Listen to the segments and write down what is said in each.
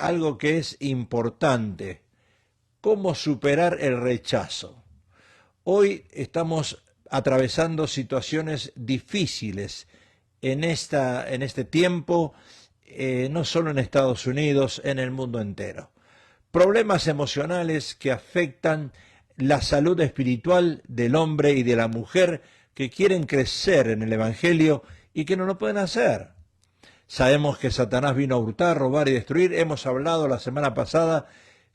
algo que es importante: cómo superar el rechazo. Hoy estamos atravesando situaciones difíciles en este tiempo, no solo en Estados Unidos, en el mundo entero. Problemas emocionales que afectan la salud espiritual del hombre y de la mujer que quieren crecer en el Evangelio y que no lo pueden hacer. Sabemos que Satanás vino a hurtar, robar y destruir. Hemos hablado la semana pasada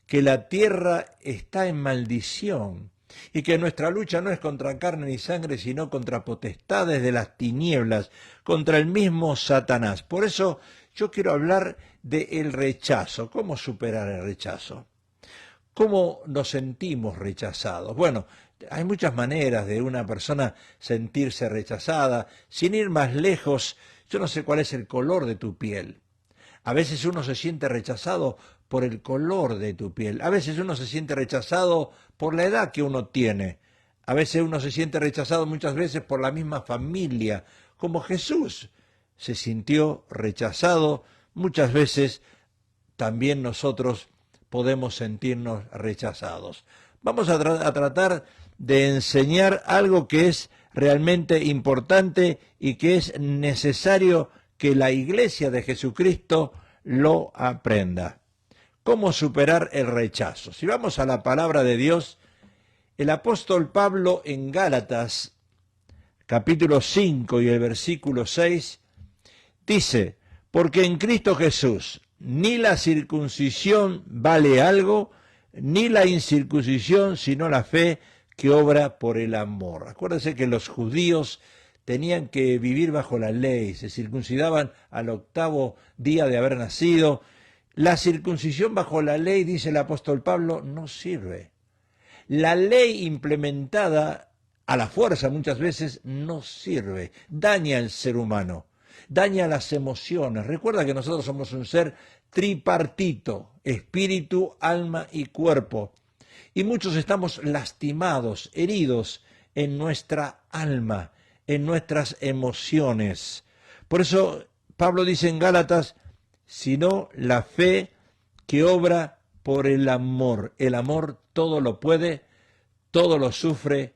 que la tierra está en maldición y que nuestra lucha no es contra carne ni sangre, sino contra potestades de las tinieblas, contra el mismo Satanás. Por eso yo quiero hablar del rechazo. ¿Cómo superar el rechazo? ¿Cómo nos sentimos rechazados? Bueno, hay muchas maneras de una persona sentirse rechazada. Sin ir más lejos, yo no sé cuál es el color de tu piel. A veces uno se siente rechazado por el color de tu piel. A veces uno se siente rechazado por la edad que uno tiene. A veces uno se siente rechazado muchas veces por la misma familia, como Jesús se sintió rechazado. Muchas veces también nosotros podemos sentirnos rechazados. Vamos a tratar de enseñar algo que es realmente importante y que es necesario que la Iglesia de Jesucristo lo aprenda. ¿Cómo superar el rechazo? Si vamos a la palabra de Dios, el apóstol Pablo en Gálatas, capítulo 5 y el versículo 6, dice: porque en Cristo Jesús ni la circuncisión vale algo, ni la incircuncisión, sino la fe que obra por el amor. Acuérdense que los judíos tenían que vivir bajo la ley, se circuncidaban al 8º día de haber nacido. La circuncisión bajo la ley, dice el apóstol Pablo, no sirve. La ley implementada a la fuerza muchas veces no sirve, daña al ser humano, daña las emociones. Recuerda que nosotros somos un ser tripartito: espíritu, alma y cuerpo. Y muchos estamos lastimados, heridos en nuestra alma, en nuestras emociones. Por eso Pablo dice en Gálatas: sino la fe que obra por el amor. El amor todo lo puede, todo lo sufre,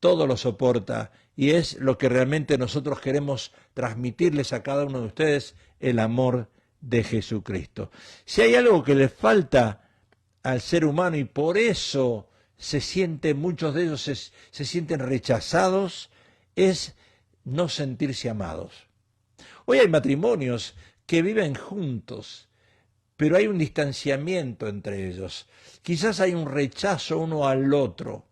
todo lo soporta. Y es lo que realmente nosotros queremos transmitirles a cada uno de ustedes: el amor de Jesucristo. Si hay algo que le falta al ser humano y por eso muchos de ellos se sienten rechazados, es no sentirse amados. Hoy hay matrimonios que viven juntos, pero hay un distanciamiento entre ellos. Quizás hay un rechazo uno al otro.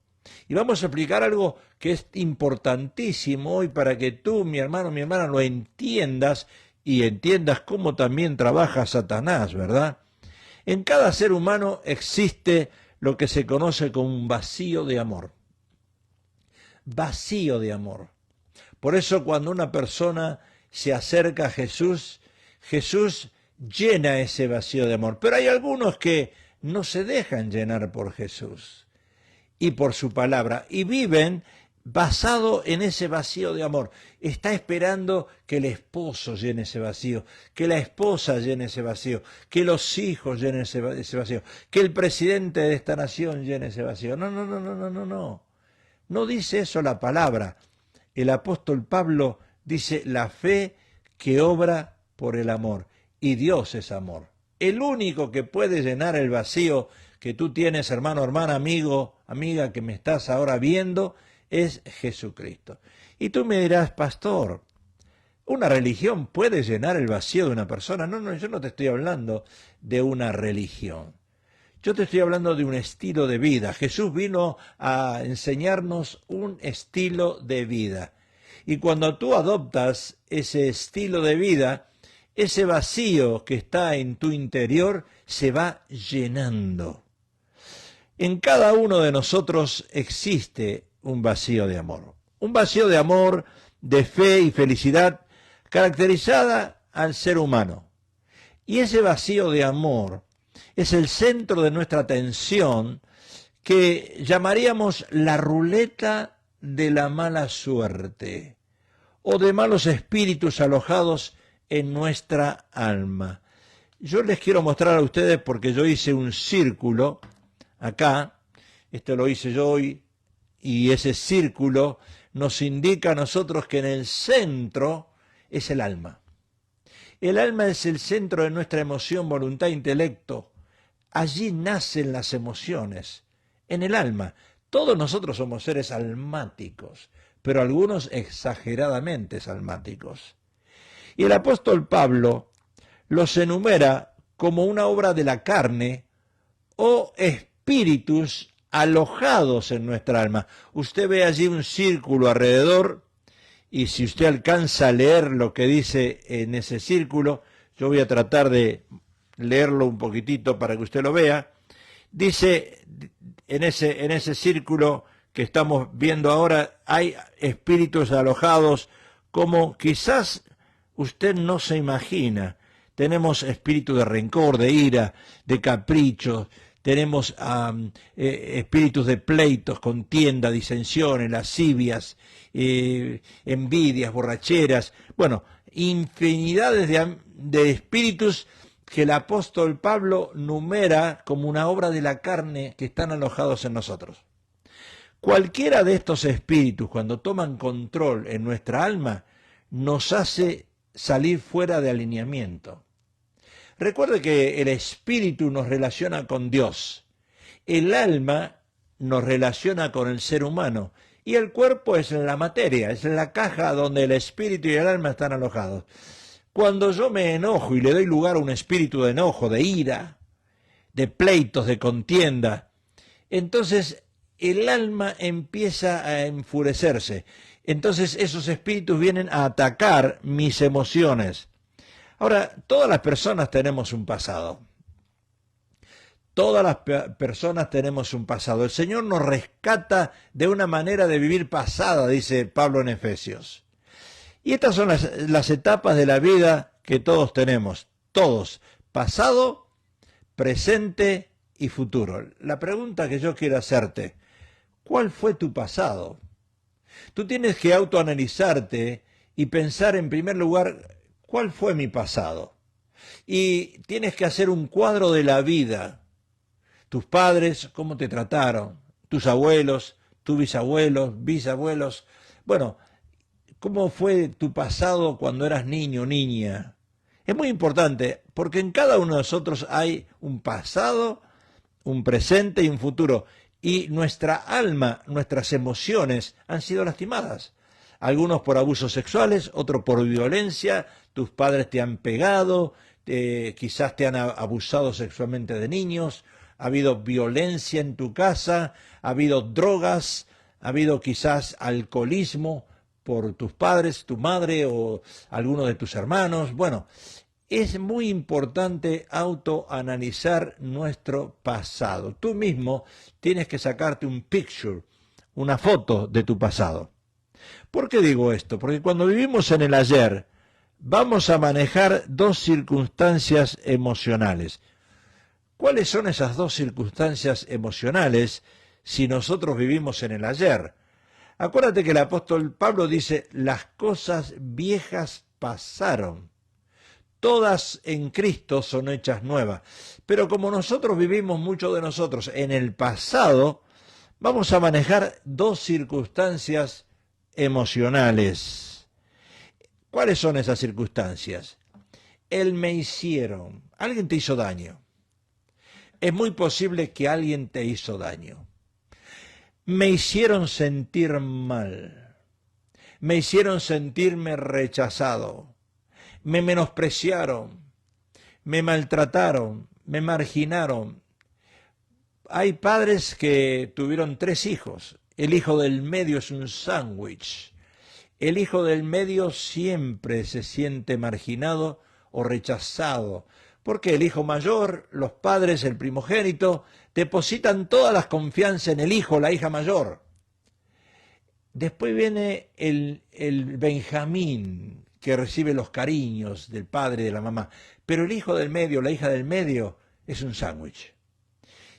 Y vamos a explicar algo que es importantísimo hoy para que tú, mi hermano, mi hermana, lo entiendas y entiendas cómo también trabaja Satanás, ¿verdad? En cada ser humano existe lo que se conoce como un vacío de amor. Vacío de amor. Por eso cuando una persona se acerca a Jesús, Jesús llena ese vacío de amor. Pero hay algunos que no se dejan llenar por Jesús y por su palabra, y viven basado en ese vacío de amor. Está esperando que el esposo llene ese vacío, que la esposa llene ese vacío, que los hijos llenen ese vacío, que el presidente de esta nación llene ese vacío. No, no, no, no, no, no, no. No dice eso la palabra. El apóstol Pablo dice: la fe que obra por el amor. Y Dios es amor. El único que puede llenar el vacío que tú tienes, hermano, hermana, amigo, amiga, que me estás ahora viendo, es Jesucristo. Y tú me dirás: pastor, ¿una religión puede llenar el vacío de una persona? No, no, yo no te estoy hablando de una religión. Yo te estoy hablando de un estilo de vida. Jesús vino a enseñarnos un estilo de vida. Y cuando tú adoptas ese estilo de vida, ese vacío que está en tu interior se va llenando. En cada uno de nosotros existe un vacío de amor. Un vacío de amor, de fe y felicidad caracterizada al ser humano. Y ese vacío de amor es el centro de nuestra atención, que llamaríamos la ruleta de la mala suerte o de malos espíritus alojados en nuestra alma. Yo les quiero mostrar a ustedes porque yo hice un círculo acá, esto lo hice yo hoy, y ese círculo nos indica a nosotros que en el centro es el alma. El alma es el centro de nuestra emoción, voluntad e intelecto. Allí nacen las emociones, en el alma. Todos nosotros somos seres almáticos, pero algunos exageradamente almáticos. Y el apóstol Pablo los enumera como una obra de la carne o espíritus alojados en nuestra alma. Usted ve allí un círculo alrededor y si usted alcanza a leer lo que dice en ese círculo, yo voy a tratar de leerlo un poquitito para que usted lo vea. Dice en ese círculo que estamos viendo ahora, hay espíritus alojados como quizás usted no se imagina. Tenemos espíritu de rencor, de ira, de caprichos, tenemos espíritus de pleitos, contienda, disensiones, lascivias, envidias, borracheras, bueno, infinidades de espíritus que el apóstol Pablo numera como una obra de la carne que están alojados en nosotros. Cualquiera de estos espíritus, cuando toman control en nuestra alma, nos hace salir fuera de alineamiento. Recuerde que el espíritu nos relaciona con Dios, el alma nos relaciona con el ser humano y el cuerpo es la materia, es la caja donde el espíritu y el alma están alojados. Cuando yo me enojo y le doy lugar a un espíritu de enojo, de ira, de pleitos, de contienda, entonces el alma empieza a enfurecerse. Entonces esos espíritus vienen a atacar mis emociones. Ahora, todas las personas tenemos un pasado. Todas las personas tenemos un pasado. El Señor nos rescata de una manera de vivir pasada, dice Pablo en Efesios. Y estas son las etapas de la vida que todos tenemos. Todos. Pasado, presente y futuro. La pregunta que yo quiero hacerte, ¿cuál fue tu pasado? Tú tienes que autoanalizarte y pensar en primer lugar, ¿cuál fue mi pasado? Y tienes que hacer un cuadro de la vida. Tus padres, cómo te trataron, tus abuelos, tus bisabuelos. Bueno, ¿cómo fue tu pasado cuando eras niño o niña? Es muy importante porque en cada uno de nosotros hay un pasado, un presente y un futuro. Y nuestra alma, nuestras emociones han sido lastimadas. Algunos por abusos sexuales, otros por violencia, tus padres te han pegado, quizás te han abusado sexualmente de niños, ha habido violencia en tu casa, ha habido drogas, ha habido quizás alcoholismo por tus padres, tu madre o alguno de tus hermanos. Bueno, es muy importante autoanalizar nuestro pasado. Tú mismo tienes que sacarte un picture, una foto de tu pasado. ¿Por qué digo esto? Porque cuando vivimos en el ayer, vamos a manejar dos circunstancias emocionales. ¿Cuáles son esas dos circunstancias emocionales si nosotros vivimos en el ayer? Acuérdate que el apóstol Pablo dice, las cosas viejas pasaron. Todas en Cristo son hechas nuevas. Pero como nosotros vivimos mucho de nosotros en el pasado, vamos a manejar dos circunstancias emocionales. ¿Cuáles son esas circunstancias? El me hicieron. Alguien te hizo daño. Es muy posible que alguien te hizo daño. Me hicieron sentir mal. Me hicieron sentirme rechazado. Me menospreciaron, me maltrataron, me marginaron. Hay padres que tuvieron 3 hijos. El hijo del medio es un sándwich. El hijo del medio siempre se siente marginado o rechazado, porque el hijo mayor, los padres, el primogénito, depositan todas las confianzas en el hijo, la hija mayor. Después viene el Benjamín, que recibe los cariños del padre y de la mamá. Pero el hijo del medio, la hija del medio, es un sándwich.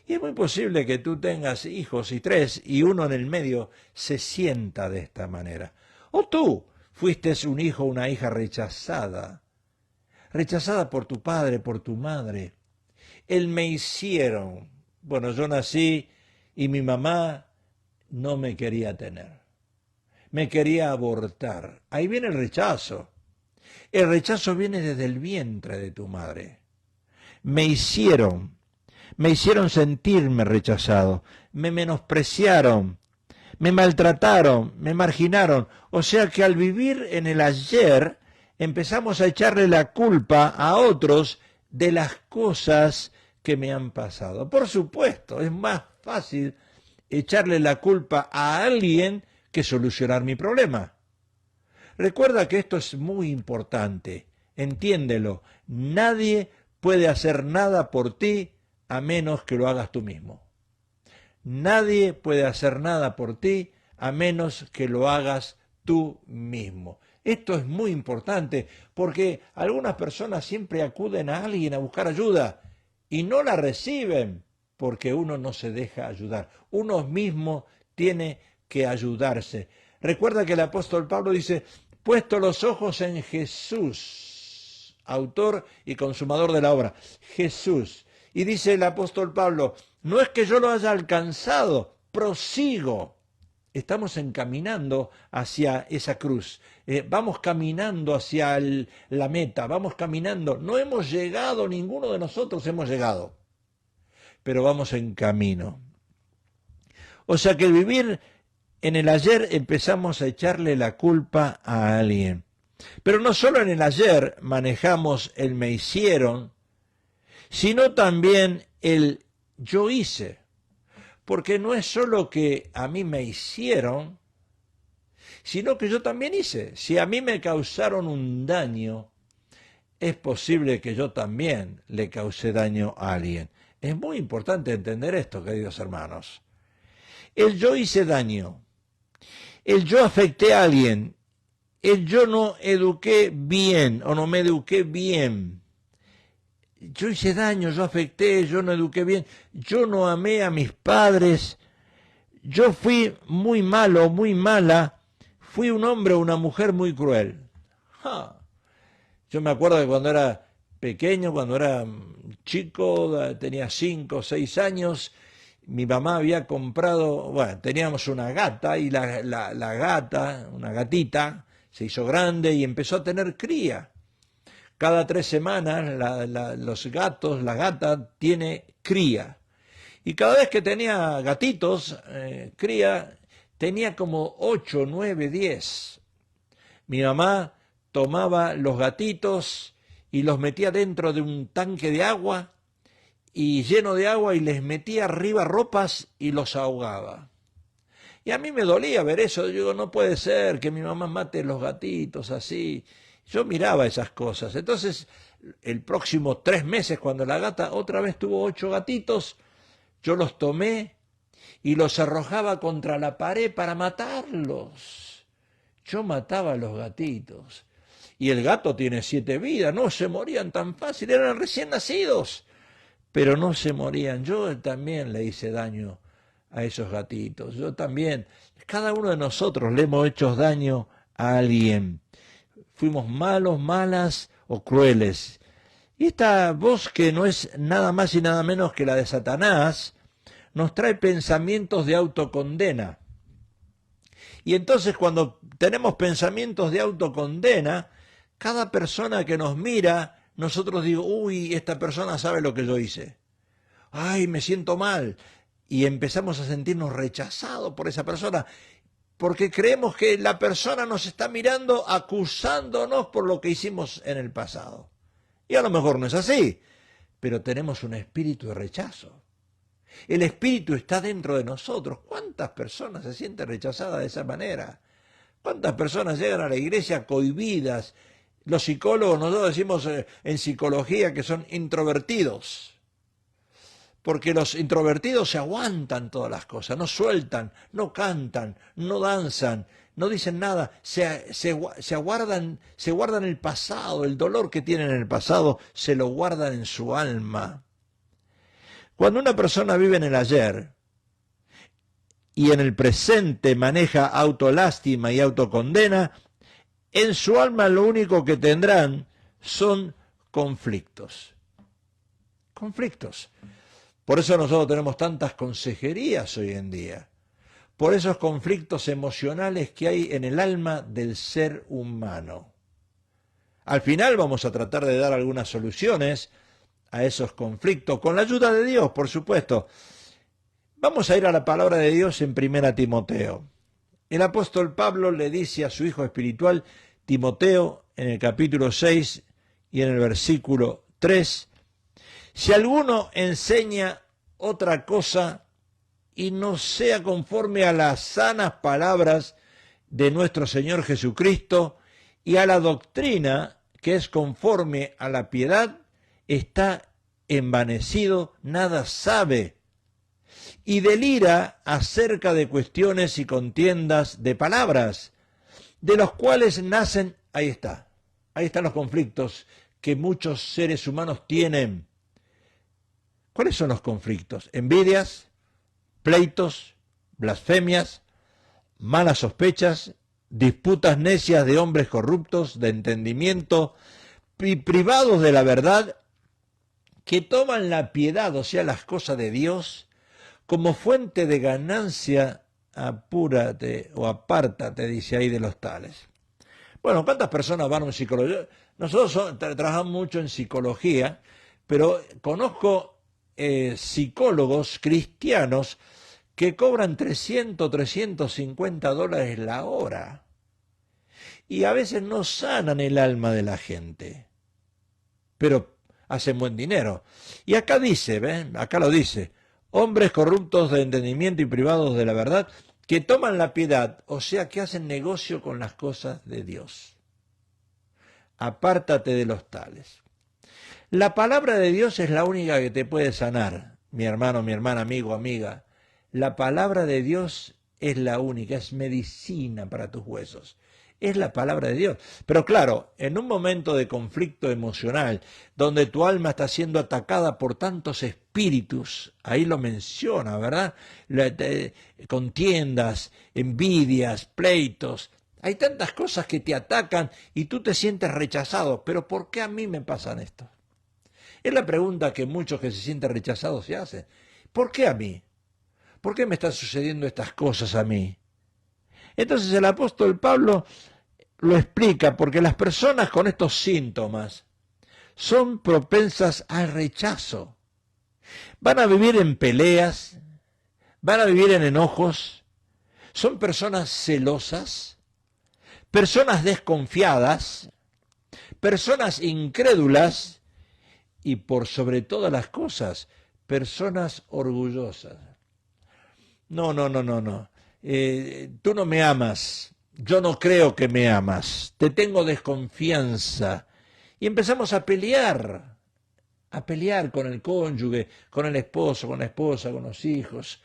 Y es muy posible que tú tengas hijos y 3 y uno en el medio se sienta de esta manera. O tú fuiste un hijo o una hija rechazada. rechazada por tu padre, por tu madre. El me hicieron. Bueno, yo nací y mi mamá no me quería tener. Me quería abortar. Ahí viene el rechazo. El rechazo viene desde el vientre de tu madre. Me hicieron sentirme rechazado, me menospreciaron, me maltrataron, me marginaron. O sea que al vivir en el ayer empezamos a echarle la culpa a otros de las cosas que me han pasado. Por supuesto, es más fácil echarle la culpa a alguien que solucionar mi problema. Recuerda que esto es muy importante, entiéndelo, nadie puede hacer nada por ti a menos que lo hagas tú mismo. Nadie puede hacer nada por ti a menos que lo hagas tú mismo. Esto es muy importante porque algunas personas siempre acuden a alguien a buscar ayuda y no la reciben porque uno no se deja ayudar. Uno mismo tiene que ayudarse. Recuerda que el apóstol Pablo dice, puesto los ojos en Jesús, autor y consumador de la obra, Jesús. Y dice el apóstol Pablo, no es que yo lo haya alcanzado, prosigo. Estamos encaminando hacia esa cruz, vamos caminando hacia la meta, vamos caminando. No hemos llegado, ninguno de nosotros hemos llegado, pero vamos en camino. O sea que el vivir en el ayer empezamos a echarle la culpa a alguien. Pero no solo en el ayer manejamos el me hicieron, sino también el yo hice. Porque no es solo que a mí me hicieron, sino que yo también hice. Si a mí me causaron un daño, es posible que yo también le cause daño a alguien. Es muy importante entender esto, queridos hermanos. El yo hice daño, el yo afecté a alguien, el yo no eduqué bien o no me eduqué bien. Yo hice daño, yo afecté, yo no eduqué bien, yo no amé a mis padres, yo fui muy malo, muy mala, fui un hombre o una mujer muy cruel. Yo me acuerdo que cuando era pequeño, cuando era chico, tenía 5 o 6 años, mi mamá había comprado, bueno, teníamos una gata y la gata, una gatita, se hizo grande y empezó a tener cría. Cada 3 semanas los gatos, la gata tiene cría. Y cada vez que tenía gatitos, cría, tenía como 8, 9, 10. Mi mamá tomaba los gatitos y los metía dentro de un tanque de agua y lleno de agua y les metía arriba ropas y los ahogaba. Y a mí me dolía ver eso. Yo digo, no puede ser que mi mamá mate los gatitos así. Yo miraba esas cosas. Entonces, el próximo 3 meses, cuando la gata otra vez tuvo 8 gatitos, yo los tomé y los arrojaba contra la pared para matarlos. Yo mataba a los gatitos. Y el gato tiene 7 vidas, no se morían tan fácil, eran recién nacidos, pero no se morían. Yo también le hice daño a esos gatitos. Yo también, cada uno de nosotros le hemos hecho daño a alguien. Fuimos malos, malas o crueles. Y esta voz, que no es nada más y nada menos que la de Satanás, nos trae pensamientos de autocondena. Y entonces cuando tenemos pensamientos de autocondena, cada persona que nos mira, nosotros digo, uy, esta persona sabe lo que yo hice. Ay, me siento mal. Y empezamos a sentirnos rechazados por esa persona, porque creemos que la persona nos está mirando acusándonos por lo que hicimos en el pasado. Y a lo mejor no es así, pero tenemos un espíritu de rechazo. El espíritu está dentro de nosotros. ¿Cuántas personas se sienten rechazadas de esa manera? ¿Cuántas personas llegan a la iglesia cohibidas? Los psicólogos, nosotros decimos en psicología que son introvertidos. Porque los introvertidos se aguantan todas las cosas, no sueltan, no cantan, no danzan, no dicen nada, se guardan el pasado, el dolor que tienen en el pasado, se lo guardan en su alma. Cuando una persona vive en el ayer y en el presente maneja autolástima y autocondena, en su alma lo único que tendrán son conflictos. Conflictos. Por eso nosotros tenemos tantas consejerías hoy en día. Por esos conflictos emocionales que hay en el alma del ser humano. Al final vamos a tratar de dar algunas soluciones a esos conflictos, con la ayuda de Dios, por supuesto. Vamos a ir a la palabra de Dios en 1 Timoteo. El apóstol Pablo le dice a su hijo espiritual, Timoteo, en el capítulo 6 y en el versículo 3, si alguno enseña otra cosa y no sea conforme a las sanas palabras de nuestro Señor Jesucristo y a la doctrina que es conforme a la piedad, está envanecido, nada sabe, y delira acerca de cuestiones y contiendas de palabras, de los cuales nacen, ahí están los conflictos que muchos seres humanos tienen. ¿Cuáles son los conflictos? Envidias, pleitos, blasfemias, malas sospechas, disputas necias de hombres corruptos, de entendimiento, y privados de la verdad, que toman la piedad, o sea, las cosas de Dios, como fuente de ganancia. Apúrate o apártate, dice ahí, de los tales. Bueno, ¿cuántas personas van a un psicólogo? Nosotros trabajamos mucho en psicología, pero conozco psicólogos cristianos que cobran $350 la hora y a veces no sanan el alma de la gente, pero hacen buen dinero. Y acá dice, ¿ven? Acá lo dice, hombres corruptos de entendimiento y privados de la verdad, que toman la piedad, o sea, que hacen negocio con las cosas de Dios. Apártate de los tales. La palabra de Dios es la única que te puede sanar, mi hermano, mi hermana, amigo, amiga. La palabra de Dios es la única, es medicina para tus huesos. Es la palabra de Dios. Pero claro, en un momento de conflicto emocional, donde tu alma está siendo atacada por tantos espíritus, ahí lo menciona, ¿verdad? Contiendas, envidias, pleitos. Hay tantas cosas que te atacan y tú te sientes rechazado. ¿Pero por qué a mí me pasan esto? Es la pregunta que muchos que se sienten rechazados se hacen. ¿Por qué a mí? ¿Por qué me están sucediendo estas cosas a mí? Entonces el apóstol Pablo lo explica, porque las personas con estos síntomas son propensas al rechazo. Van a vivir en peleas, van a vivir en enojos, son personas celosas, personas desconfiadas, personas incrédulas y por sobre todas las cosas, personas orgullosas. No. Tú no me amas, yo no creo que me amas, te tengo desconfianza. Y empezamos a pelear con el cónyuge, con el esposo, con la esposa, con los hijos.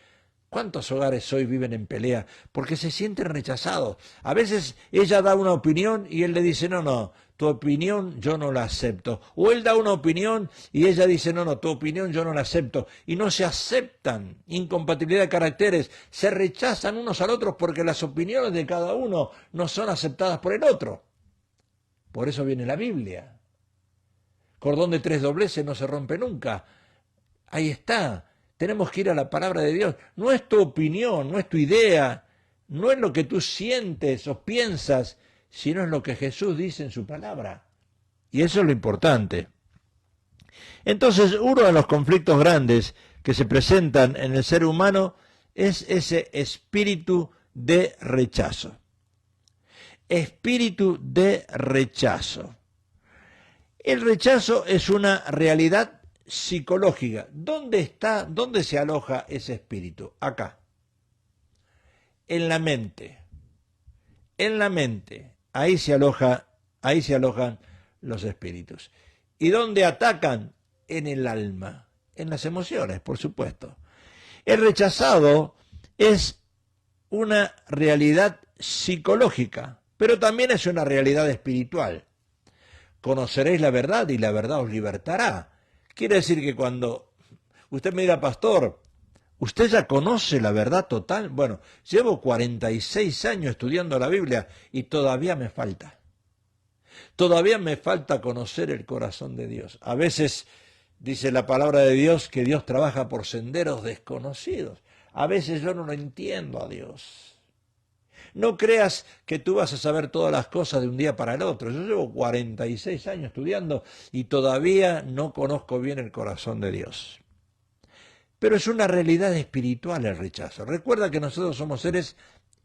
¿Cuántos hogares hoy viven en pelea? Porque se sienten rechazados. A veces ella da una opinión y él le dice, no, tu opinión yo no la acepto. O él da una opinión y ella dice, no, tu opinión yo no la acepto. Y no se aceptan, incompatibilidad de caracteres, se rechazan unos al otro porque las opiniones de cada uno no son aceptadas por el otro. Por eso viene la Biblia. Cordón de 3 dobleces no se rompe nunca. Ahí está. Tenemos que ir a la palabra de Dios. No es tu opinión, no es tu idea, no es lo que tú sientes o piensas, sino es lo que Jesús dice en su palabra. Y eso es lo importante. Entonces, uno de los conflictos grandes que se presentan en el ser humano es ese espíritu de rechazo. Espíritu de rechazo. El rechazo es una realidad psicológica. ¿Dónde se aloja ese espíritu? Acá. En la mente. En la mente. Ahí se alojan los espíritus. ¿Y dónde atacan? En el alma. En las emociones, por supuesto. El rechazado es una realidad psicológica, pero también es una realidad espiritual. Conoceréis la verdad y la verdad os libertará. Quiere decir que cuando usted me dirá, pastor, ¿usted ya conoce la verdad total? Bueno, llevo 46 años estudiando la Biblia y todavía me falta. Todavía me falta conocer el corazón de Dios. A veces dice la palabra de Dios que Dios trabaja por senderos desconocidos. A veces yo no lo entiendo a Dios. No creas que tú vas a saber todas las cosas de un día para el otro. Yo llevo 46 años estudiando y todavía no conozco bien el corazón de Dios. Pero es una realidad espiritual el rechazo. Recuerda que nosotros somos seres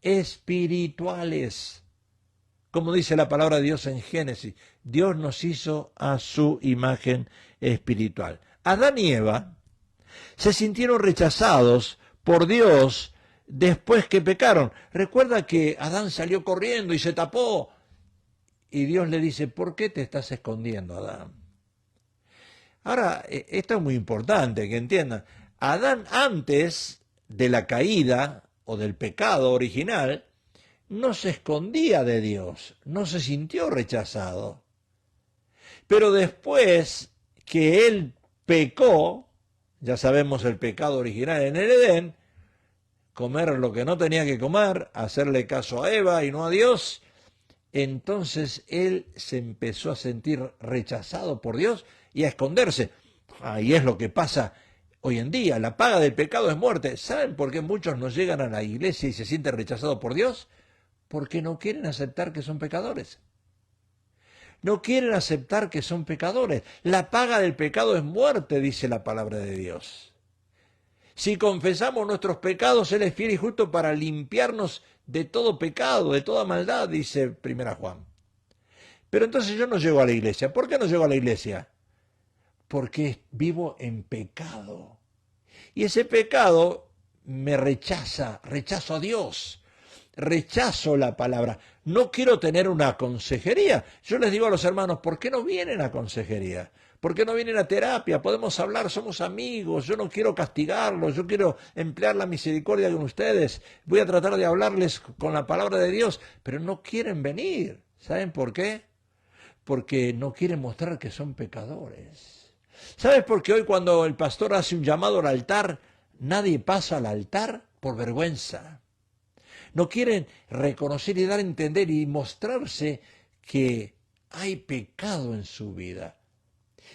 espirituales. Como dice la palabra de Dios en Génesis, Dios nos hizo a su imagen espiritual. Adán y Eva se sintieron rechazados por Dios después que pecaron. Recuerda que Adán salió corriendo y se tapó. Y Dios le dice, ¿por qué te estás escondiendo, Adán? Ahora, esto es muy importante que entiendan. Adán antes de la caída o del pecado original, no se escondía de Dios, no se sintió rechazado. Pero después que él pecó, ya sabemos el pecado original en el Edén, comer lo que no tenía que comer, hacerle caso a Eva y no a Dios, entonces él se empezó a sentir rechazado por Dios y a esconderse. Ahí es lo que pasa hoy en día, la paga del pecado es muerte. ¿Saben por qué muchos no llegan a la iglesia y se sienten rechazados por Dios? Porque no quieren aceptar que son pecadores. No quieren aceptar que son pecadores. La paga del pecado es muerte, dice la palabra de Dios. Si confesamos nuestros pecados, Él es fiel y justo para limpiarnos de todo pecado, de toda maldad, dice 1 Juan. Pero entonces yo no llego a la iglesia. ¿Por qué no llego a la iglesia? Porque vivo en pecado. Y ese pecado me rechaza, rechazo a Dios. Rechazo la palabra. No quiero tener una consejería. Yo les digo a los hermanos, ¿por qué no vienen a consejería? ¿Por qué no vienen a terapia? Podemos hablar, somos amigos. Yo no quiero castigarlos, yo quiero emplear la misericordia con ustedes. Voy a tratar de hablarles con la palabra de Dios, pero no quieren venir. ¿Saben por qué? Porque no quieren mostrar que son pecadores. ¿Sabes por qué hoy cuando el pastor hace un llamado al altar, nadie pasa al altar? Por vergüenza. No quieren reconocer y dar a entender y mostrarse que hay pecado en su vida.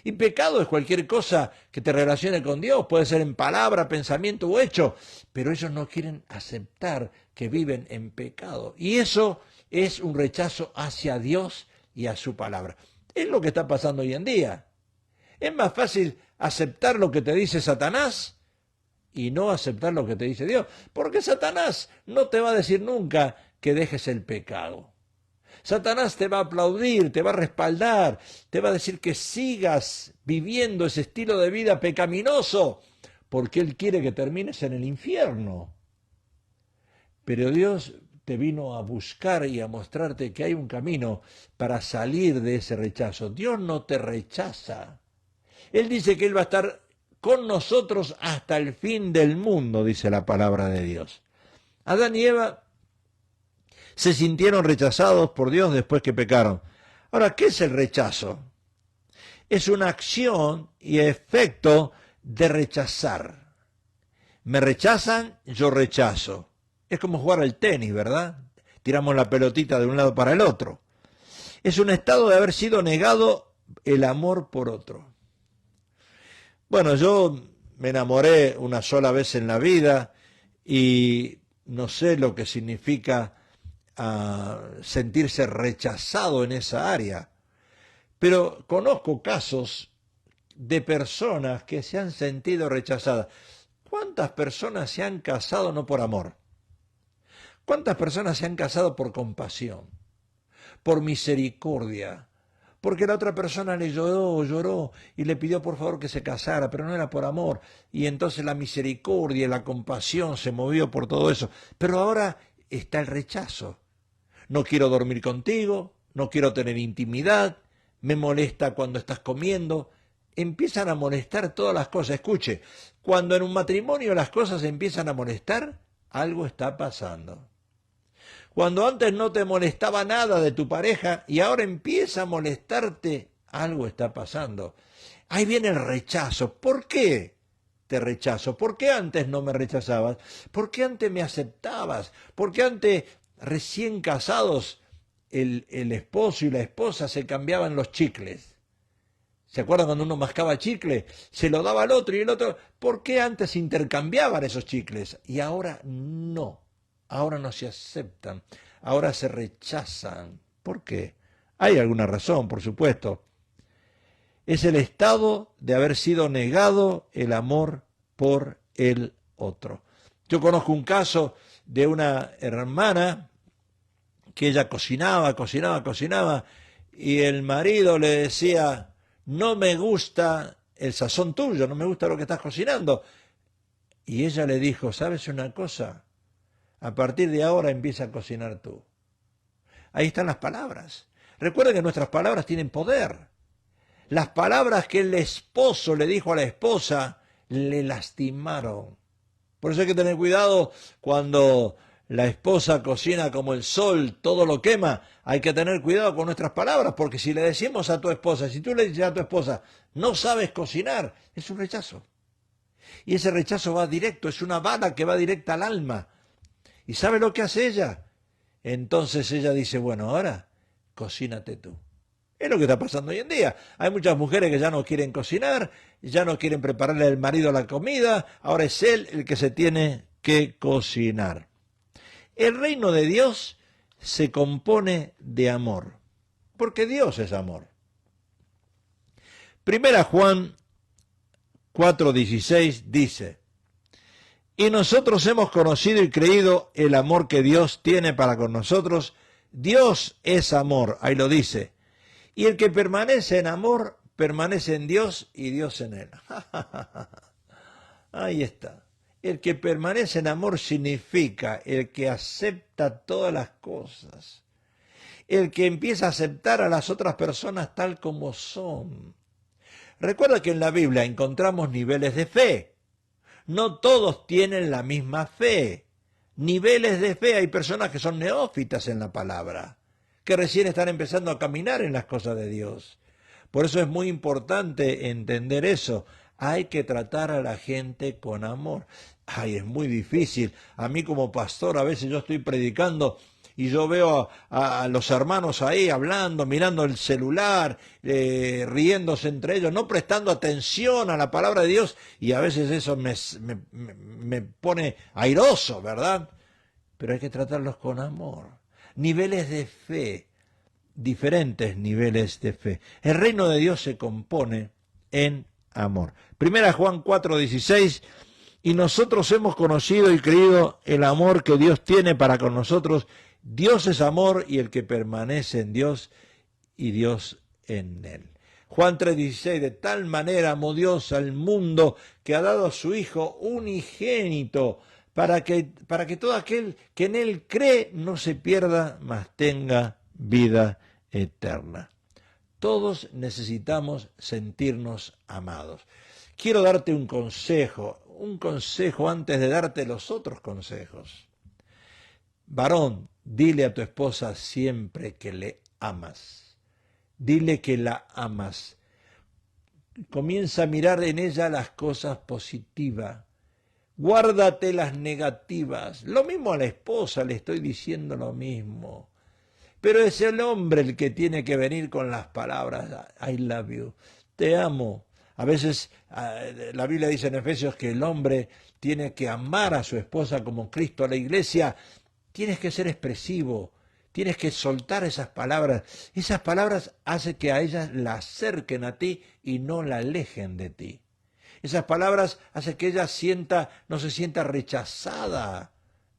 Y pecado es cualquier cosa que te relacione con Dios, puede ser en palabra, pensamiento o hecho, pero ellos no quieren aceptar que viven en pecado. Y eso es un rechazo hacia Dios y a su palabra. Es lo que está pasando hoy en día. Es más fácil aceptar lo que te dice Satanás y no aceptar lo que te dice Dios. Porque Satanás no te va a decir nunca que dejes el pecado. Satanás te va a aplaudir, te va a respaldar, te va a decir que sigas viviendo ese estilo de vida pecaminoso, porque él quiere que termines en el infierno. Pero Dios te vino a buscar y a mostrarte que hay un camino para salir de ese rechazo. Dios no te rechaza. Él dice que Él va a estar con nosotros hasta el fin del mundo, dice la palabra de Dios. Adán y Eva se sintieron rechazados por Dios después que pecaron. Ahora, ¿qué es el rechazo? Es una acción y efecto de rechazar. Me rechazan, yo rechazo. Es como jugar al tenis, ¿verdad? Tiramos la pelotita de un lado para el otro. Es un estado de haber sido negado el amor por otro. Bueno, yo me enamoré una sola vez en la vida y no sé lo que significa sentirse rechazado en esa área, pero conozco casos de personas que se han sentido rechazadas. ¿Cuántas personas se han casado no por amor? ¿Cuántas personas se han casado por compasión, por misericordia? Porque la otra persona le lloró y le pidió por favor que se casara, pero no era por amor. Y entonces la misericordia y la compasión se movió por todo eso. Pero ahora está el rechazo. No quiero dormir contigo, no quiero tener intimidad, me molesta cuando estás comiendo. Empiezan a molestar todas las cosas. Escuche, cuando en un matrimonio las cosas empiezan a molestar, algo está pasando. Cuando antes no te molestaba nada de tu pareja y ahora empieza a molestarte, algo está pasando. Ahí viene el rechazo. ¿Por qué te rechazo? ¿Por qué antes no me rechazabas? ¿Por qué antes me aceptabas? ¿Por qué antes, recién casados, el esposo y la esposa se cambiaban los chicles. ¿Se acuerdan cuando uno mascaba chicle? Se lo daba al otro y el otro. ¿Por qué antes intercambiaban esos chicles? Y ahora no. Ahora no se aceptan. Ahora se rechazan. ¿Por qué? Hay alguna razón, por supuesto. Es el estado de haber sido negado el amor por el otro. Yo conozco un caso de una hermana que ella cocinaba, y el marido le decía: no me gusta el sazón tuyo, no me gusta lo que estás cocinando. Y ella le dijo: ¿sabes una cosa? A partir de ahora empieza a cocinar tú. Ahí están las palabras. Recuerden que nuestras palabras tienen poder. Las palabras que el esposo le dijo a la esposa le lastimaron. Por eso hay que tener cuidado cuando la esposa cocina como el sol, todo lo quema. Hay que tener cuidado con nuestras palabras, porque si le decimos a tu esposa, si tú le dices a tu esposa, no sabes cocinar, es un rechazo. Y ese rechazo va directo, es una bala que va directa al alma. ¿Y sabe lo que hace ella? Entonces ella dice: bueno, ahora cocínate tú. Es lo que está pasando hoy en día. Hay muchas mujeres que ya no quieren cocinar, ya no quieren prepararle al marido la comida, ahora es él el que se tiene que cocinar. El reino de Dios se compone de amor, porque Dios es amor. Primera Juan 4:16 dice: y nosotros hemos conocido y creído el amor que Dios tiene para con nosotros. Dios es amor, ahí lo dice. Y el que permanece en amor, permanece en Dios y Dios en él. Ahí está. El que permanece en amor significa el que acepta todas las cosas. El que empieza a aceptar a las otras personas tal como son. Recuerda que en la Biblia encontramos niveles de fe. No todos tienen la misma fe. Niveles de fe. Hay personas que son neófitas en la palabra, que recién están empezando a caminar en las cosas de Dios. Por eso es muy importante entender eso. Hay que tratar a la gente con amor. Ay, es muy difícil. A mí como pastor a veces yo estoy predicando y yo veo a los hermanos ahí hablando, mirando el celular, riéndose entre ellos, no prestando atención a la palabra de Dios, y a veces eso me pone airoso, ¿verdad? Pero hay que tratarlos con amor. Niveles de fe, diferentes niveles de fe. El reino de Dios se compone en amor. Primera Juan 4:16, y nosotros hemos conocido y creído el amor que Dios tiene para con nosotros. Dios es amor, y el que permanece en Dios y Dios en él. Juan 3:16, de tal manera amó Dios al mundo que ha dado a su Hijo unigénito, para que todo aquel que en él cree no se pierda, mas tenga vida eterna. Todos necesitamos sentirnos amados. Quiero darte un consejo antes de darte los otros consejos. Varón, dile a tu esposa siempre que le amas. Dile que la amas. Comienza a mirar en ella las cosas positivas. Guárdate las negativas. Lo mismo a la esposa, le estoy diciendo lo mismo. Pero es el hombre el que tiene que venir con las palabras: I love you, te amo. A veces la Biblia dice en Efesios que el hombre tiene que amar a su esposa como Cristo a la iglesia. Tienes que ser expresivo, tienes que soltar esas palabras. Esas palabras hacen que a ellas la acerquen a ti y no la alejen de ti. Esas palabras hacen que ella no se sienta rechazada.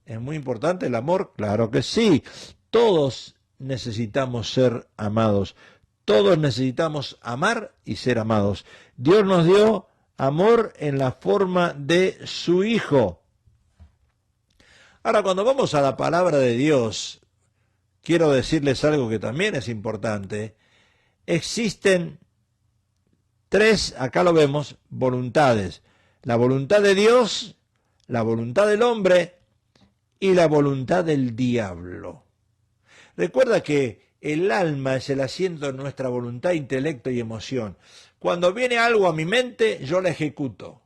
¿Es muy importante el amor? Claro que sí. Todos necesitamos ser amados. Todos necesitamos amar y ser amados. Dios nos dio amor en la forma de su Hijo. Ahora, cuando vamos a la palabra de Dios, quiero decirles algo que también es importante. Existen tres, acá lo vemos, voluntades. La voluntad de Dios, la voluntad del hombre y la voluntad del diablo. Recuerda que el alma es el asiento de nuestra voluntad, intelecto y emoción. Cuando viene algo a mi mente, yo la ejecuto.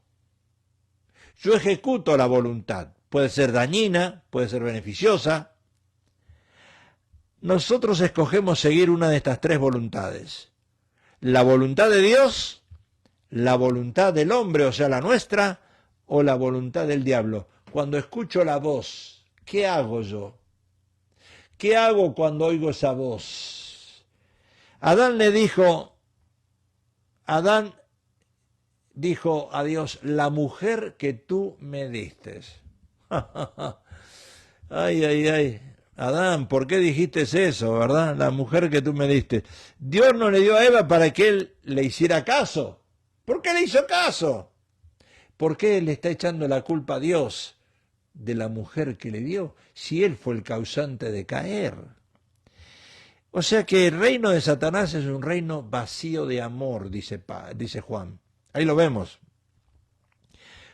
Yo ejecuto la voluntad. Puede ser dañina, puede ser beneficiosa. nosotros escogemos seguir una de estas tres voluntades. La voluntad de Dios, la voluntad del hombre, o sea, la nuestra, o la voluntad del diablo. Cuando escucho la voz, ¿qué hago yo? ¿Qué hago cuando oigo esa voz? Adán dijo a Dios, la mujer que tú me diste. Ay, ay, ay. Adán, ¿por qué dijiste eso, verdad? La mujer que tú me diste. Dios no le dio a Eva para que él le hiciera caso. ¿Por qué le hizo caso? ¿Por qué le está echando la culpa a Dios de la mujer que le dio si él fue el causante de caer? O sea que el reino de Satanás es un reino vacío de amor, dice Juan. Ahí lo vemos.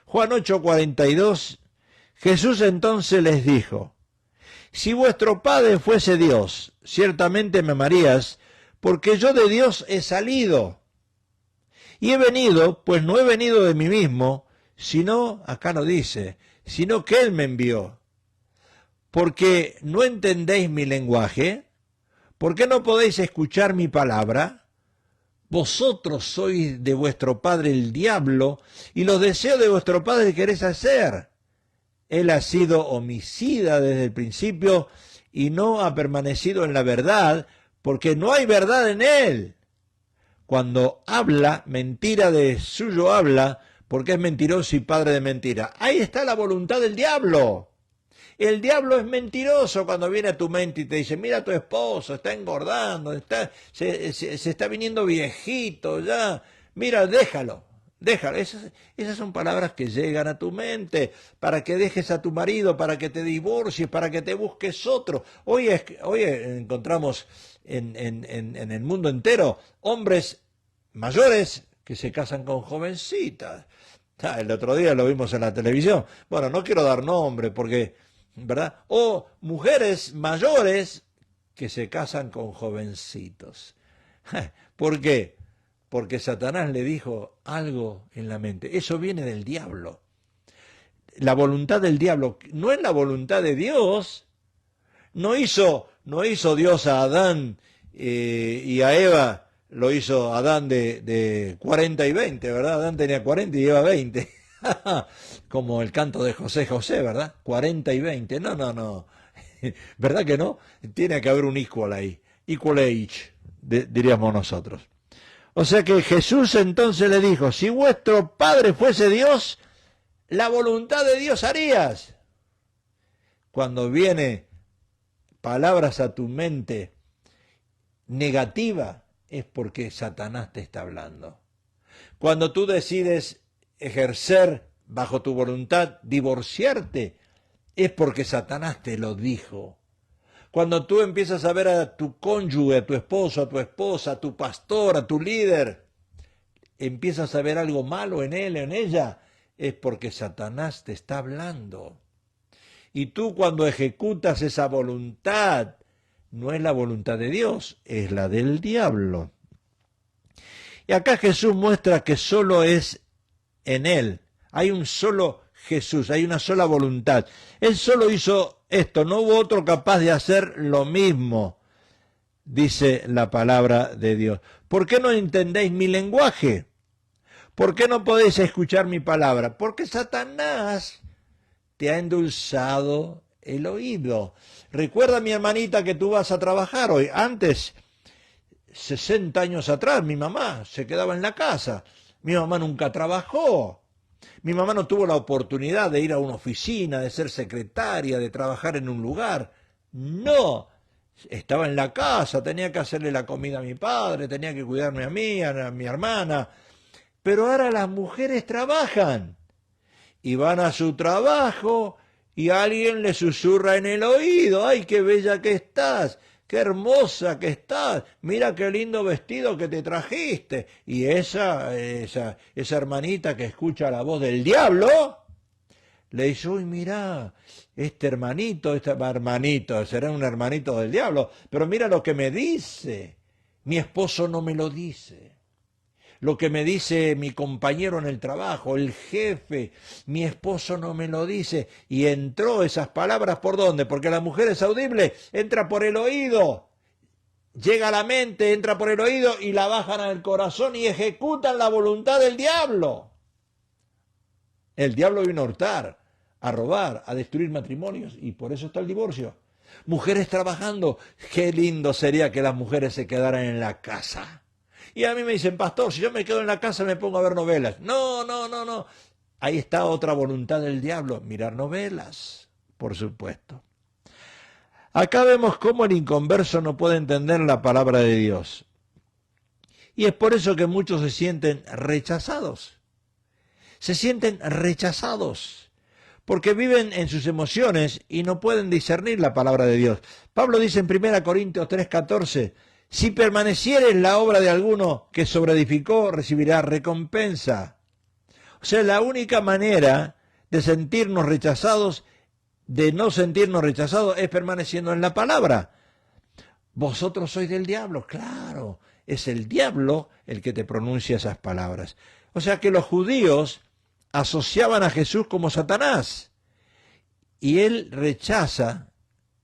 Juan 8:42, Jesús entonces les dijo, si vuestro Padre fuese Dios, ciertamente me amarías, porque yo de Dios he salido. Y he venido, pues no he venido de mí mismo, sino, acá no dice, sino que Él me envió. Porque no entendéis mi lenguaje, ¿por qué no podéis escuchar mi palabra? Vosotros sois de vuestro padre el diablo, y los deseos de vuestro padre queréis hacer. Él ha sido homicida desde el principio y no ha permanecido en la verdad, porque no hay verdad en él. Cuando habla, mentira de suyo habla, porque es mentiroso y padre de mentira. Ahí está la voluntad del diablo. El diablo es mentiroso cuando viene a tu mente y te dice, mira, tu esposo está engordando, se está viniendo viejito ya, mira, déjalo. Esas son palabras que llegan a tu mente para que dejes a tu marido, para que te divorcies, para que te busques otro. Hoy encontramos en el mundo entero hombres mayores que se casan con jovencitas. El otro día lo vimos en la televisión. Bueno, no quiero dar nombre porque, ¿verdad? O mujeres mayores que se casan con jovencitos. ¿Por qué? Porque Satanás le dijo algo en la mente. Eso viene del diablo. La voluntad del diablo no es la voluntad de Dios. No hizo Dios a Adán y a Eva, lo hizo Adán de 40 y 20, ¿verdad? Adán tenía 40 y Eva 20. Como el canto de José José, ¿verdad? 40 y 20. No. ¿Verdad que no? Tiene que haber un equal ahí. Equal age, diríamos nosotros. O sea que Jesús entonces le dijo, si vuestro Padre fuese Dios, la voluntad de Dios harías. Cuando viene palabras a tu mente negativa, es porque Satanás te está hablando. Cuando tú decides ejercer bajo tu voluntad, divorciarte, es porque Satanás te lo dijo. Cuando tú empiezas a ver a tu cónyuge, a tu esposo, a tu esposa, a tu pastor, a tu líder, empiezas a ver algo malo en él o en ella, es porque Satanás te está hablando. Y tú cuando ejecutas esa voluntad, no es la voluntad de Dios, es la del diablo. Y acá Jesús muestra que solo es en Él. Hay un solo Jesús, hay una sola voluntad. Él solo hizo esto, no hubo otro capaz de hacer lo mismo, dice la palabra de Dios. ¿Por qué no entendéis mi lenguaje? ¿Por qué no podéis escuchar mi palabra? Porque Satanás te ha endulzado el oído. Recuerda, mi hermanita, que tú vas a trabajar hoy. Antes, 60 años atrás, mi mamá se quedaba en la casa. Mi mamá nunca trabajó. Mi mamá no tuvo la oportunidad de ir a una oficina, de ser secretaria, de trabajar en un lugar. No, estaba en la casa, tenía que hacerle la comida a mi padre, tenía que cuidarme a mí, a mi hermana. Pero ahora las mujeres trabajan y van a su trabajo y alguien les susurra en el oído, ¡ay, qué bella que estás! ¡Qué hermosa que estás! ¡Mira qué lindo vestido que te trajiste! Y esa hermanita que escucha la voz del diablo, le dice, uy, mira, este hermanito, será un hermanito del diablo, pero mira lo que me dice. Mi esposo no me lo dice. lo que me dice mi compañero en el trabajo, el jefe, mi esposo no me lo dice. Y entró esas palabras ¿por dónde? Porque la mujer es audible, entra por el oído. Llega a la mente, entra por el oído y la bajan al corazón y ejecutan la voluntad del diablo. El diablo vino a hurtar, a robar, a destruir matrimonios y por eso está el divorcio. Mujeres trabajando, qué lindo sería que las mujeres se quedaran en la casa. Y a mí me dicen, pastor, si yo me quedo en la casa me pongo a ver novelas. No, no, no, no. Ahí está otra voluntad del diablo, mirar novelas, por supuesto. Acá vemos cómo el inconverso no puede entender la palabra de Dios. Y es por eso que muchos se sienten rechazados. Se sienten rechazados porque viven en sus emociones y no pueden discernir la palabra de Dios. Pablo dice en 1 Corintios 3:14, si permaneciere en la obra de alguno que sobreedificó, recibirá recompensa. O sea, la única manera de sentirnos rechazados, de no sentirnos rechazados, es permaneciendo en la palabra. Vosotros sois del diablo, claro, es el diablo el que te pronuncia esas palabras. O sea que los judíos asociaban a Jesús como Satanás y él rechaza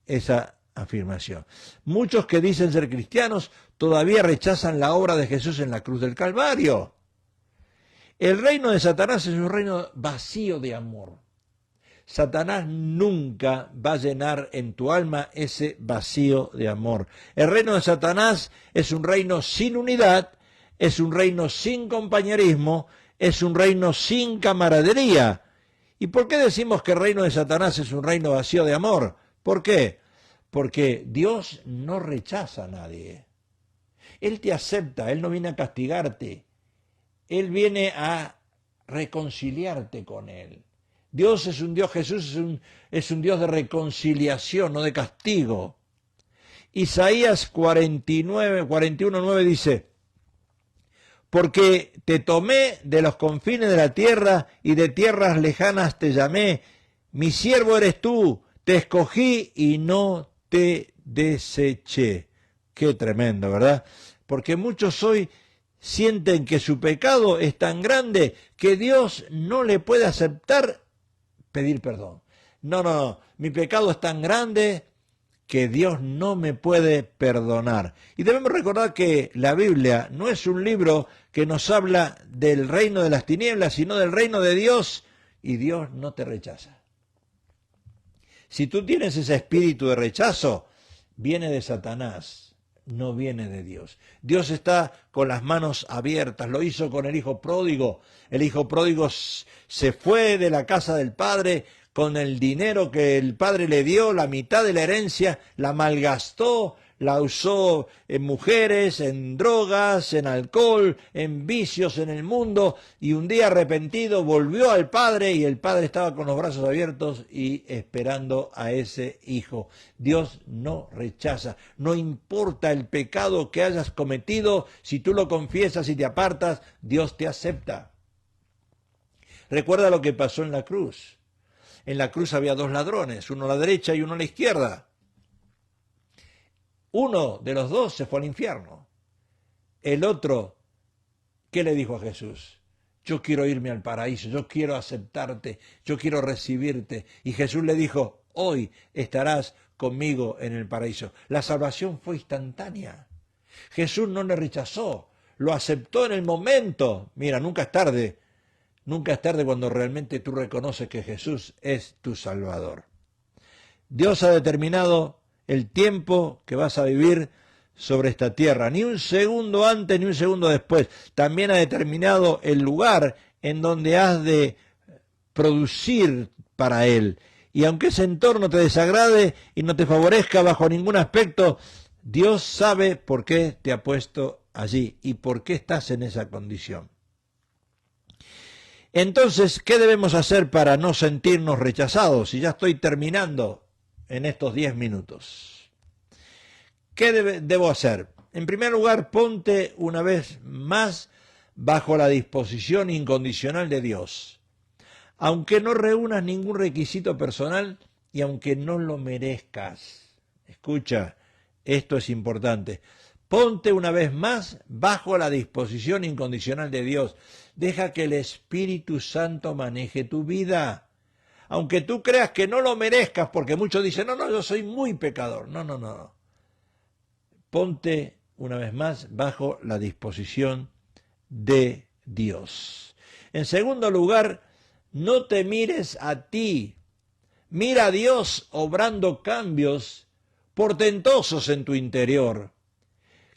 esa afirmación. Muchos que dicen ser cristianos todavía rechazan la obra de Jesús en la cruz del Calvario. El reino de Satanás es un reino vacío de amor. Satanás nunca va a llenar en tu alma ese vacío de amor. El reino de Satanás es un reino sin unidad, es un reino sin compañerismo, es un reino sin camaradería. ¿Y por qué decimos que el reino de Satanás es un reino vacío de amor? ¿Por qué? Porque Dios no rechaza a nadie. Él te acepta, Él no viene a castigarte. Él viene a reconciliarte con Él. Dios es un Dios, Jesús es un Dios de reconciliación, no de castigo. Isaías 41:9 dice, porque te tomé de los confines de la tierra y de tierras lejanas te llamé. Mi siervo eres tú, te escogí y no te deseché. Qué tremendo, ¿verdad? Porque muchos hoy sienten que su pecado es tan grande que Dios no le puede aceptar pedir perdón. No, no, no, mi pecado es tan grande que Dios no me puede perdonar. Y debemos recordar que la Biblia no es un libro que nos habla del reino de las tinieblas, sino del reino de Dios, y Dios no te rechaza. Si tú tienes ese espíritu de rechazo, viene de Satanás, no viene de Dios. Dios está con las manos abiertas, lo hizo con el hijo pródigo. El hijo pródigo se fue de la casa del padre con el dinero que el padre le dio, la mitad de la herencia, la malgastó, la usó en mujeres, en drogas, en alcohol, en vicios en el mundo, y un día arrepentido volvió al padre y el padre estaba con los brazos abiertos y esperando a ese hijo. Dios no rechaza, no importa el pecado que hayas cometido, si tú lo confiesas y te apartas, Dios te acepta. Recuerda lo que pasó en la cruz. En la cruz había dos ladrones, uno a la derecha y uno a la izquierda. Uno de los dos se fue al infierno. El otro, ¿qué le dijo a Jesús? Yo quiero irme al paraíso, yo quiero aceptarte, yo quiero recibirte. Y Jesús le dijo, hoy estarás conmigo en el paraíso. La salvación fue instantánea. Jesús no le rechazó, lo aceptó en el momento. Mira, nunca es tarde. Nunca es tarde cuando realmente tú reconoces que Jesús es tu Salvador. Dios ha determinado el tiempo que vas a vivir sobre esta tierra, ni un segundo antes ni un segundo después. También ha determinado el lugar en donde has de producir para Él. Y aunque ese entorno te desagrade y no te favorezca bajo ningún aspecto, Dios sabe por qué te ha puesto allí y por qué estás en esa condición. Entonces, ¿qué debemos hacer para no sentirnos rechazados? Y ya estoy terminando en estos 10 minutos. ¿Qué debo hacer? En primer lugar, ponte una vez más bajo la disposición incondicional de Dios. Aunque no reúnas ningún requisito personal y aunque no lo merezcas. Escucha, esto es importante. Ponte una vez más bajo la disposición incondicional de Dios. Deja que el Espíritu Santo maneje tu vida. Aunque tú creas que no lo merezcas, porque muchos dicen, no, yo soy muy pecador. No. Ponte una vez más bajo la disposición de Dios. En segundo lugar, no te mires a ti. Mira a Dios obrando cambios portentosos en tu interior.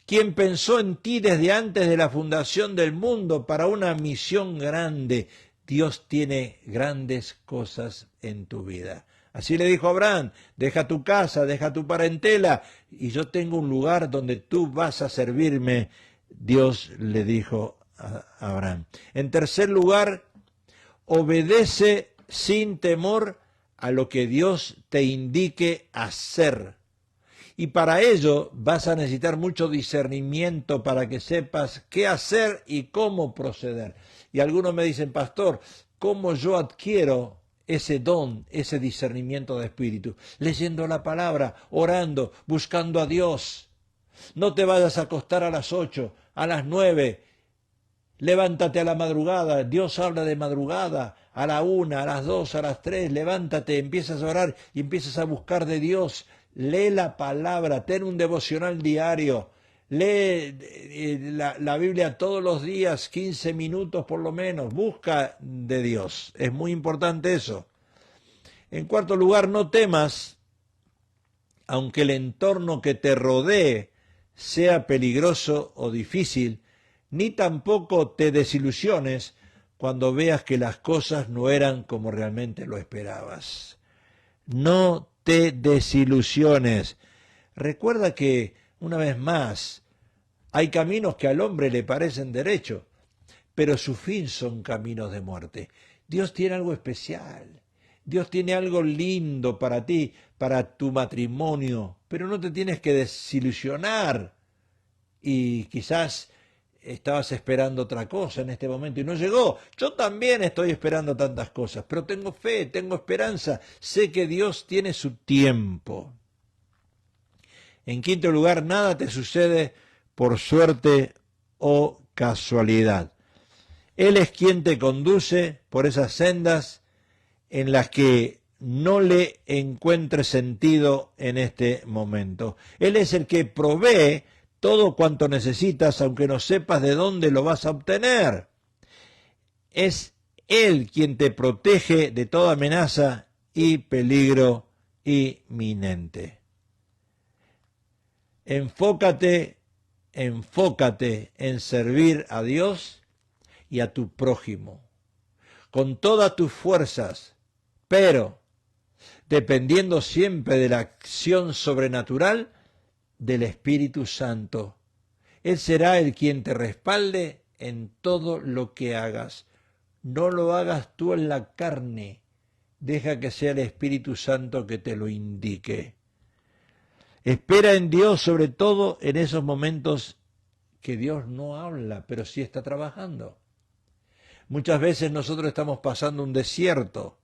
Quien pensó en ti desde antes de la fundación del mundo para una misión grande. Dios tiene grandes cosas en tu vida. Así le dijo a Abraham, deja tu casa, deja tu parentela, y yo tengo un lugar donde tú vas a servirme. Dios le dijo a Abraham. En tercer lugar, obedece sin temor a lo que Dios te indique hacer. Y para ello vas a necesitar mucho discernimiento para que sepas qué hacer y cómo proceder. Y algunos me dicen, pastor, ¿cómo yo adquiero ese don, ese discernimiento de espíritu? Leyendo la palabra, orando, buscando a Dios. No te vayas a acostar a las 8, a las 9. Levántate a la madrugada, Dios habla de madrugada, a la 1, a las 2, a las 3, levántate, empiezas a orar y empiezas a buscar de Dios. Lee la palabra, ten un devocional diario, lee la Biblia todos los días, 15 minutos por lo menos, busca de Dios, es muy importante eso. En cuarto lugar, no temas, aunque el entorno que te rodee sea peligroso o difícil, ni tampoco te desilusiones cuando veas que las cosas no eran como realmente lo esperabas. No te desilusiones. Recuerda que, una vez más, hay caminos que al hombre le parecen derechos, pero su fin son caminos de muerte. Dios tiene algo especial. Dios tiene algo lindo para ti, para tu matrimonio, pero no te tienes que desilusionar. Y quizás estabas esperando otra cosa en este momento y no llegó. Yo también estoy esperando tantas cosas, pero tengo fe, tengo esperanza. Sé que Dios tiene su tiempo. En quinto lugar, nada te sucede por suerte o casualidad. Él es quien te conduce por esas sendas en las que no le encuentres sentido en este momento. Él es el que provee todo cuanto necesitas, aunque no sepas de dónde lo vas a obtener. Es Él quien te protege de toda amenaza y peligro inminente. Enfócate en servir a Dios y a tu prójimo, con todas tus fuerzas, pero dependiendo siempre de la acción sobrenatural del Espíritu Santo. Él será el quien te respalde en todo lo que hagas. No lo hagas tú en la carne. Deja que sea el Espíritu Santo que te lo indique. Espera en Dios, sobre todo en esos momentos que Dios no habla, pero sí está trabajando. Muchas veces nosotros estamos pasando un desierto.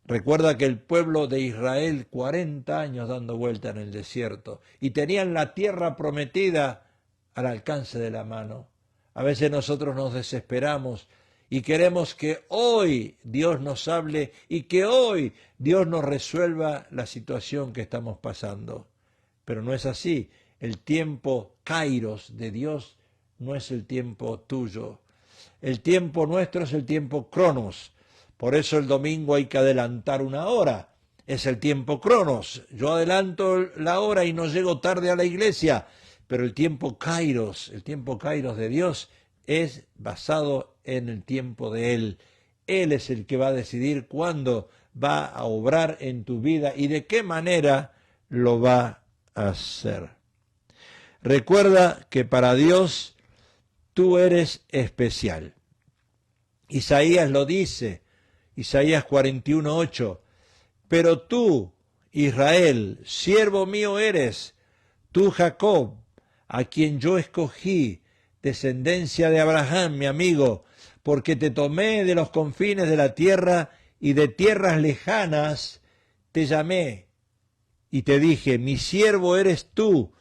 Recuerda que el pueblo de Israel 40 años dando vuelta en el desierto y tenían la tierra prometida al alcance de la mano. A veces nosotros nos desesperamos y queremos que hoy Dios nos hable y que hoy Dios nos resuelva la situación que estamos pasando. Pero no es así. El tiempo kairos de Dios no es el tiempo tuyo. El tiempo nuestro es el tiempo cronos. Por eso el domingo hay que adelantar una hora. Es el tiempo cronos. Yo adelanto la hora y no llego tarde a la iglesia. Pero el tiempo kairos de Dios es basado en el tiempo de Él. Él es el que va a decidir cuándo va a obrar en tu vida y de qué manera lo va a hacer. Recuerda que para Dios tú eres especial. Isaías lo dice. Isaías 41:8, pero tú, Israel, siervo mío eres, tú Jacob, a quien yo escogí, descendencia de Abraham, mi amigo, porque te tomé de los confines de la tierra y de tierras lejanas te llamé y te dije, mi siervo eres tú,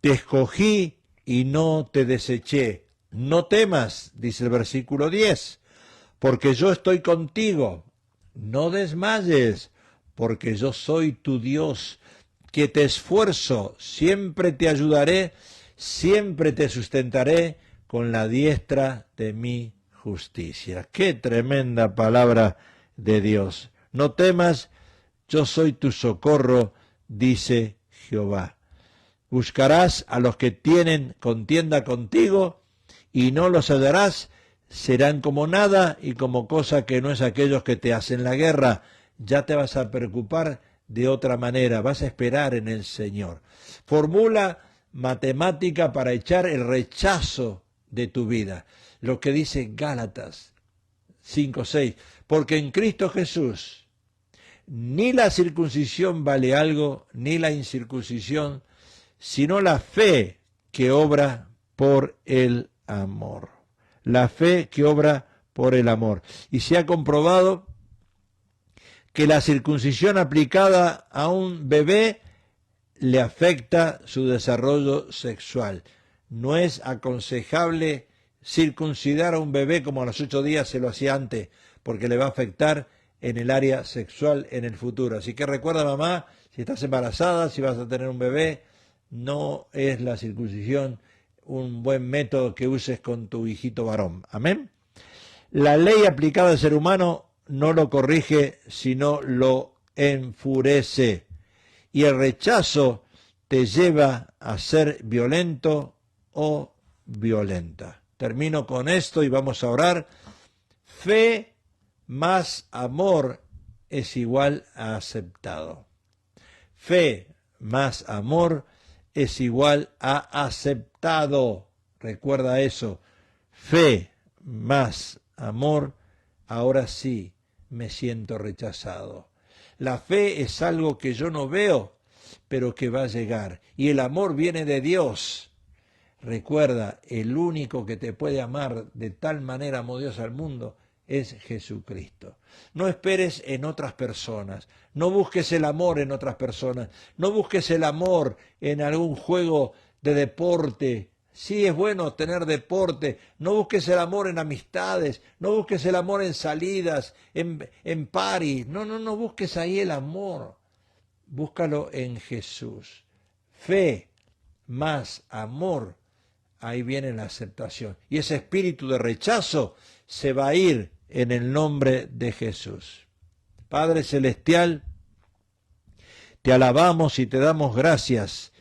te escogí y no te deseché. No temas, dice el versículo 10, porque yo estoy contigo. No desmayes, porque yo soy tu Dios, que te esfuerzo, siempre te ayudaré, siempre te sustentaré con la diestra de mi justicia. Qué tremenda palabra de Dios. No temas, yo soy tu socorro, dice Jehová. Buscarás a los que tienen contienda contigo y no los hallarás, serán como nada y como cosa que no es aquellos que te hacen la guerra. Ya te vas a preocupar de otra manera, vas a esperar en el Señor. Formula matemática para echar el rechazo de tu vida. Lo que dice Gálatas 5:6, porque en Cristo Jesús ni la circuncisión vale algo, ni la incircuncisión, sino la fe que obra por el amor. La fe que obra por el amor. Y se ha comprobado que la circuncisión aplicada a un bebé le afecta su desarrollo sexual. No es aconsejable circuncidar a un bebé como a los 8 días se lo hacía antes, porque le va a afectar en el área sexual en el futuro. Así que recuerda, mamá, si estás embarazada, si vas a tener un bebé, no es la circuncisión un buen método que uses con tu hijito varón. Amén. La ley aplicada al ser humano no lo corrige, sino lo enfurece. Y el rechazo te lleva a ser violento o violenta. Termino con esto y vamos a orar. Fe más amor es igual a aceptado. Fe más amor es igual a aceptado. Recuerda eso. Fe más amor, ahora sí me siento rechazado. La fe es algo que yo no veo, pero que va a llegar. Y el amor viene de Dios. Recuerda, el único que te puede amar de tal manera amó Dios al mundo es Jesucristo. No esperes en otras personas, no busques el amor en otras personas, no busques el amor en algún juego de deporte. Sí, es bueno tener deporte, no busques el amor en amistades, no busques el amor en salidas, en party, no busques ahí el amor, búscalo en Jesús. Fe más amor, ahí viene la aceptación. Y ese espíritu de rechazo se va a ir en el nombre de Jesús. Padre Celestial, te alabamos y te damos gracias.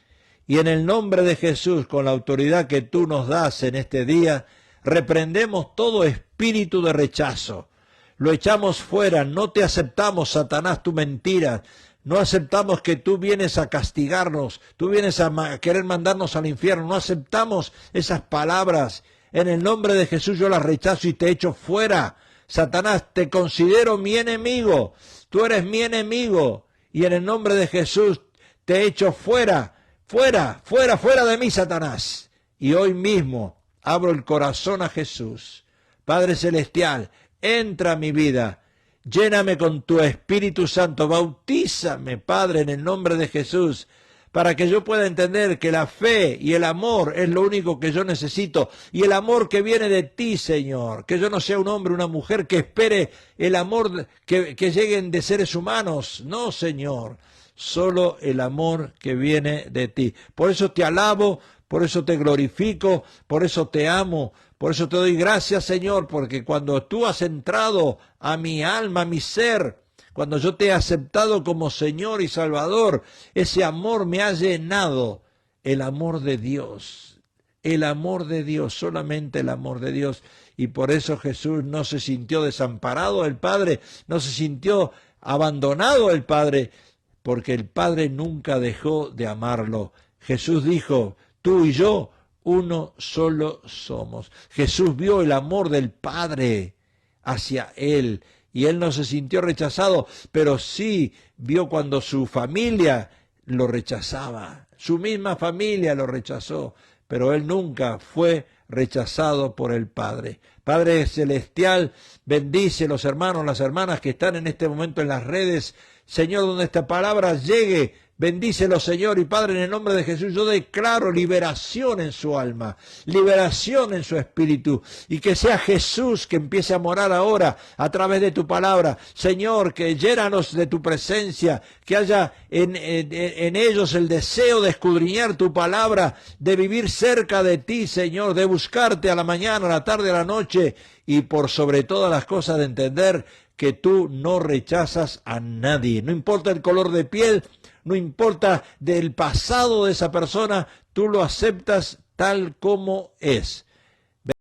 Y en el nombre de Jesús, con la autoridad que tú nos das en este día, reprendemos todo espíritu de rechazo. Lo echamos fuera, no te aceptamos, Satanás, tu mentira. No aceptamos que tú vienes a castigarnos, tú vienes a querer mandarnos al infierno. No aceptamos esas palabras. En el nombre de Jesús yo las rechazo y te echo fuera. Satanás, te considero mi enemigo. Tú eres mi enemigo. Y en el nombre de Jesús te echo fuera. Fuera, fuera, fuera de mí, Satanás. Y hoy mismo abro el corazón a Jesús. Padre Celestial, entra a mi vida. Lléname con tu Espíritu Santo, bautízame, Padre, en el nombre de Jesús, para que yo pueda entender que la fe y el amor es lo único que yo necesito, y el amor que viene de ti, Señor, que yo no sea un hombre, una mujer que espere el amor que lleguen de seres humanos, no, Señor, solo el amor que viene de ti. Por eso te alabo, por eso te glorifico, por eso te amo. Por eso te doy gracias, Señor, porque cuando tú has entrado a mi alma, a mi ser, cuando yo te he aceptado como Señor y Salvador, ese amor me ha llenado. El amor de Dios, solamente el amor de Dios. Y por eso Jesús no se sintió desamparado del Padre, no se sintió abandonado del Padre, porque el Padre nunca dejó de amarlo. Jesús dijo, tú y yo, uno solo somos. Jesús vio el amor del Padre hacia él y él no se sintió rechazado, pero sí vio cuando su familia lo rechazaba. Su misma familia lo rechazó, pero él nunca fue rechazado por el Padre. Padre Celestial, bendice los hermanos, las hermanas que están en este momento en las redes. Señor, donde esta palabra llegue, Bendícelo, Señor, y Padre, en el nombre de Jesús, yo declaro liberación en su alma, liberación en su espíritu, y que sea Jesús que empiece a morar ahora a través de tu palabra. Señor, que llénanos de tu presencia, que haya en ellos el deseo de escudriñar tu palabra, de vivir cerca de ti, Señor, de buscarte a la mañana, a la tarde, a la noche, y por sobre todas las cosas de entender que tú no rechazas a nadie. No importa el color de piel, no importa del pasado de esa persona, tú lo aceptas tal como es.